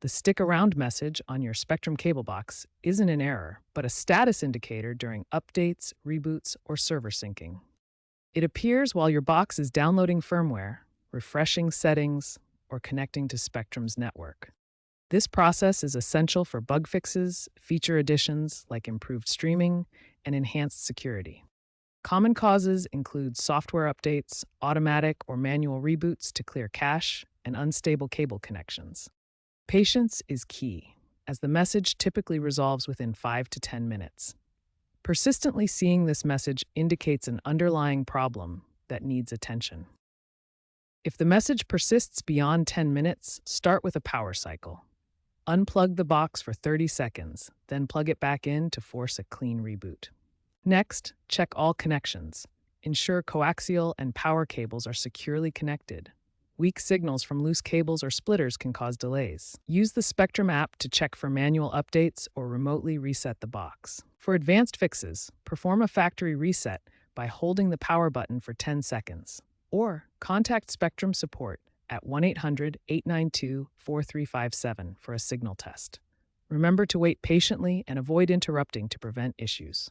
The stick around message on your Spectrum cable box isn't an error, but a status indicator during updates, reboots, or server syncing. It appears while your box is downloading firmware, refreshing settings, or connecting to Spectrum's network. This process is essential for bug fixes, feature additions like improved streaming, and enhanced security. Common causes include software updates, automatic or manual reboots to clear cache, and unstable cable connections. Patience is key, as the message typically resolves within 5 to 10 minutes. Persistently seeing this message indicates an underlying problem that needs attention. If the message persists beyond 10 minutes, start with a power cycle. Unplug the box for 30 seconds, then plug it back in to force a clean reboot. Next, check all connections. Ensure coaxial and power cables are securely connected. Weak signals from loose cables or splitters can cause delays. Use the Spectrum app to check for manual updates or remotely reset the box. For advanced fixes, perform a factory reset by holding the power button for 10 seconds. Or contact Spectrum support at 1-800-892-4357 for a signal test. Remember to wait patiently and avoid interrupting to prevent issues.